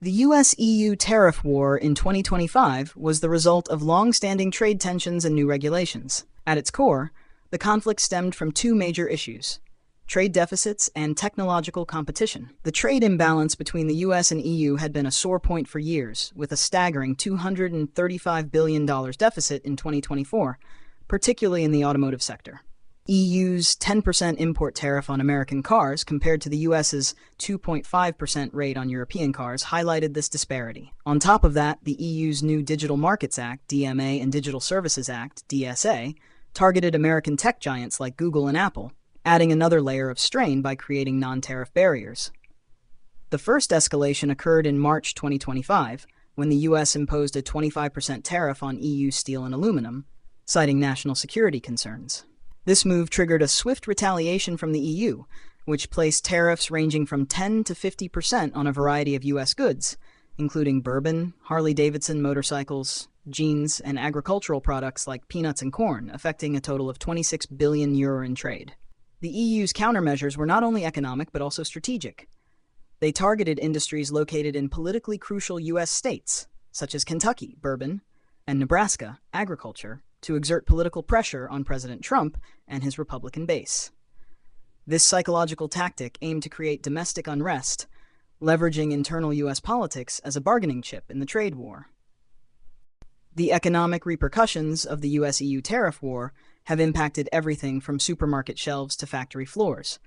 The US-EU tariff war in 2025 was the result of long-standing trade tensions and new regulations. At its core, the conflict stemmed from two major issues: trade deficits and technological competition. The trade imbalance between the US and EU had been a sore point for years, with a staggering $235 billion deficit in 2024, particularly in the automotive sector. EU's 10% import tariff on American cars compared to the US's 2.5% rate on European cars highlighted this disparity. On top of that, the EU's new Digital Markets Act, DMA, and Digital Services Act, DSA, targeted American tech giants like Google and Apple, adding another layer of strain by creating non-tariff barriers. The first escalation occurred in March 2025, when the US imposed a 25% tariff on EU steel and aluminum, citing national security concerns. This move triggered a swift retaliation from the EU, which placed tariffs ranging from 10 to 50% on a variety of US goods, including bourbon, Harley-Davidson motorcycles, jeans, and agricultural products like peanuts and corn, affecting a total of €26 billion in trade. The EU's countermeasures were not only economic but also strategic. They targeted industries located in politically crucial US states, such as Kentucky, bourbon, and Nebraska, agriculture, to exert political pressure on President Trump and his Republican base. This psychological tactic aimed to create domestic unrest, leveraging internal US politics as a bargaining chip in the trade war. The economic repercussions of the US-EU tariff war have impacted everything from supermarket shelves to factory floors.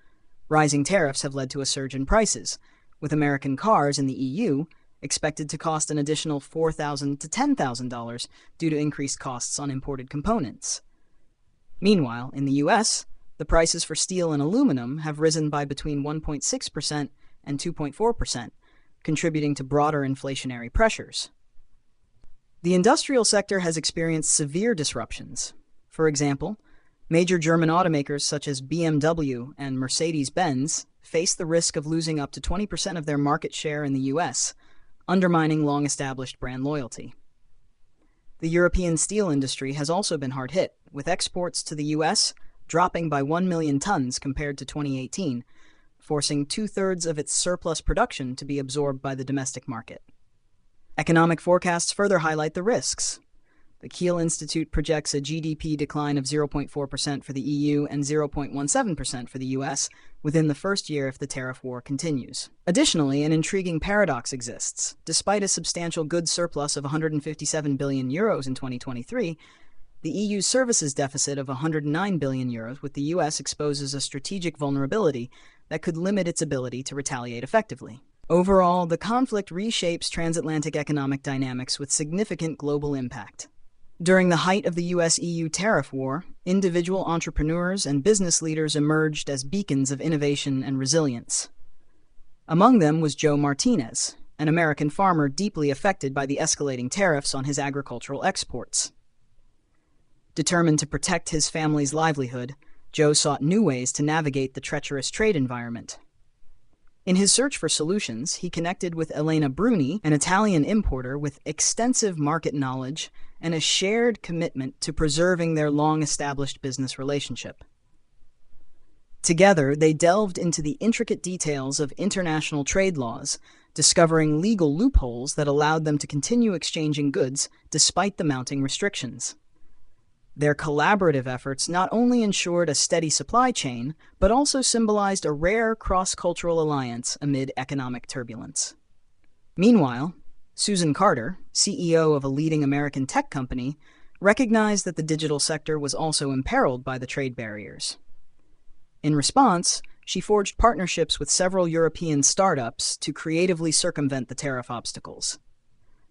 Rising tariffs have led to a surge in prices, with American cars in the EU expected to cost an additional $4,000 to $10,000 due to increased costs on imported components. Meanwhile, in the US, the prices for steel and aluminum have risen by between 1.6% and 2.4%, contributing to broader inflationary pressures. The industrial sector has experienced severe disruptions. For example, major German automakers such as BMW and Mercedes-Benz face the risk of losing up to 20% of their market share in the US, undermining long-established brand loyalty. The European steel industry has also been hard hit, with exports to the US dropping by 1 million tons compared to 2018, forcing two-thirds of its surplus production to be absorbed by the domestic market. Economic forecasts further highlight the risks. The Kiel Institute projects a GDP decline of 0.4% for the EU and 0.17% for the US within the first year if the tariff war continues. Additionally, an intriguing paradox exists. Despite a substantial goods surplus of €157 billion in 2023, the EU's services deficit of €109 billion with the US exposes a strategic vulnerability that could limit its ability to retaliate effectively. Overall, the conflict reshapes transatlantic economic dynamics with significant global impact. During the height of the US-EU tariff war, individual entrepreneurs and business leaders emerged as beacons of innovation and resilience. Among them was Joe Martinez, an American farmer deeply affected by the escalating tariffs on his agricultural exports. Determined to protect his family's livelihood, Joe sought new ways to navigate the treacherous trade environment. In his search for solutions, he connected with Elena Bruni, an Italian importer with extensive market knowledge and a shared commitment to preserving their long-established business relationship. Together, they delved into the intricate details of international trade laws, discovering legal loopholes that allowed them to continue exchanging goods despite the mounting restrictions. Their collaborative efforts not only ensured a steady supply chain, but also symbolized a rare cross-cultural alliance amid economic turbulence. Meanwhile, Susan Carter, CEO of a leading American tech company, recognized that the digital sector was also imperiled by the trade barriers. In response, she forged partnerships with several European startups to creatively circumvent the tariff obstacles.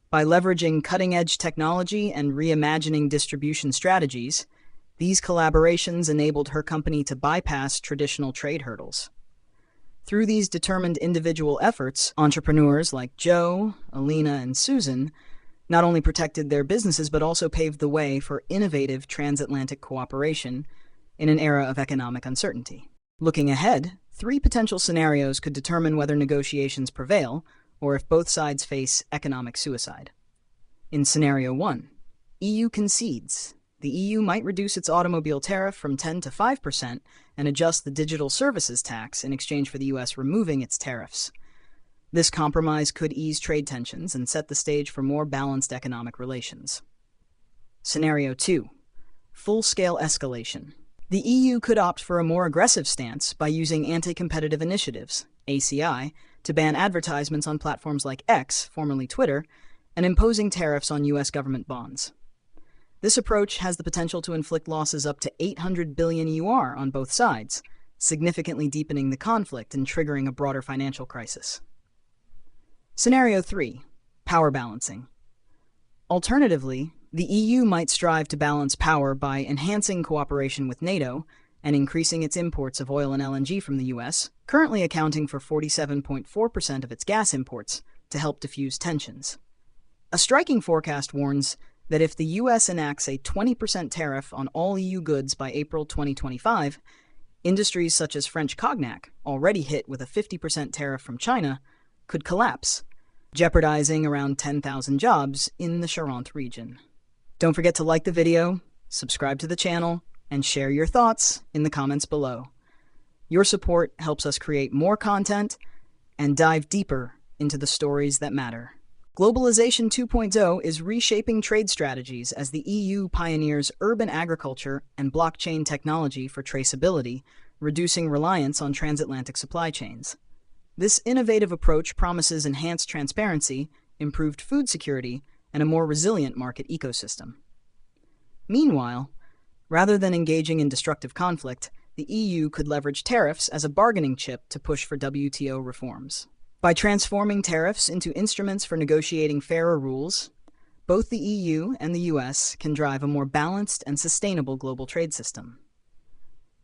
By leveraging cutting-edge technology and reimagining distribution strategies, these collaborations enabled her company to bypass traditional trade hurdles. Through these determined individual efforts, entrepreneurs like Joe, Alina, and Susan not only protected their businesses but also paved the way for innovative transatlantic cooperation in an era of economic uncertainty. Looking ahead, 3 potential scenarios could determine whether negotiations prevail or if both sides face economic suicide. In Scenario 1, EU concedes. The EU might reduce its automobile tariff from 10 to 5% and adjust the digital services tax in exchange for the US removing its tariffs. This compromise could ease trade tensions and set the stage for more balanced economic relations. Scenario 2. Full-scale escalation. The EU could opt for a more aggressive stance by using anti-competitive initiatives, ACI, to ban advertisements on platforms like X, formerly Twitter, and imposing tariffs on U.S. government bonds. This approach has the potential to inflict losses up to 800 billion yuan on both sides, significantly deepening the conflict and triggering a broader financial crisis. Scenario 3. Power balancing. Alternatively, the EU might strive to balance power by enhancing cooperation with NATO and increasing its imports of oil and LNG from the US, currently accounting for 47.4% of its gas imports, to help diffuse tensions. A striking forecast warns that if the US enacts a 20% tariff on all EU goods by April 2025, industries such as French cognac, already hit with a 50% tariff from China, could collapse, jeopardizing around 10,000 jobs in the Charente region. Don't forget to like the video, subscribe to the channel, and share your thoughts in the comments below. Your support helps us create more content and dive deeper into the stories that matter. Globalization 2.0 is reshaping trade strategies as the EU pioneers urban agriculture and blockchain technology for traceability, reducing reliance on transatlantic supply chains. This innovative approach promises enhanced transparency, improved food security, and a more resilient market ecosystem. Meanwhile, rather than engaging in destructive conflict, the EU could leverage tariffs as a bargaining chip to push for WTO reforms. By transforming tariffs into instruments for negotiating fairer rules, both the EU and the US can drive a more balanced and sustainable global trade system.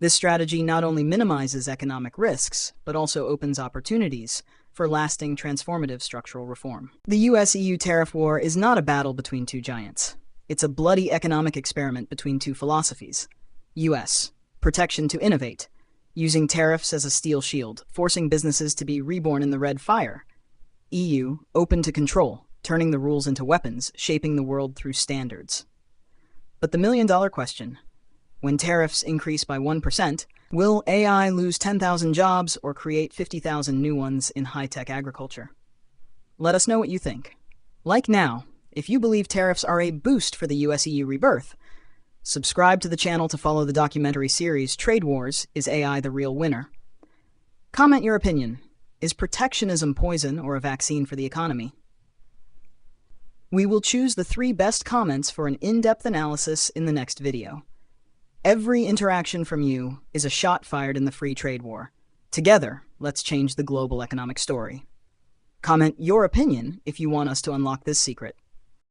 This strategy not only minimizes economic risks, but also opens opportunities for lasting transformative structural reform. The US-EU tariff war is not a battle between two giants. It's a bloody economic experiment between two philosophies. US, protection to innovate, using tariffs as a steel shield, forcing businesses to be reborn in the red fire. EU, open to control, turning the rules into weapons, shaping the world through standards. But the million-dollar question: when tariffs increase by 1%, will AI lose 10,000 jobs or create 50,000 new ones in high-tech agriculture? Let us know what you think. Like now, if you believe tariffs are a boost for the US-EU rebirth. Subscribe to the channel to follow the documentary series Trade Wars: Is AI the Real Winner? Comment your opinion. Is protectionism poison or a vaccine for the economy? We will choose the 3 best comments for an in-depth analysis in the next video. Every interaction from you is a shot fired in the free trade war. Together, let's change the global economic story. Comment your opinion if you want us to unlock this secret.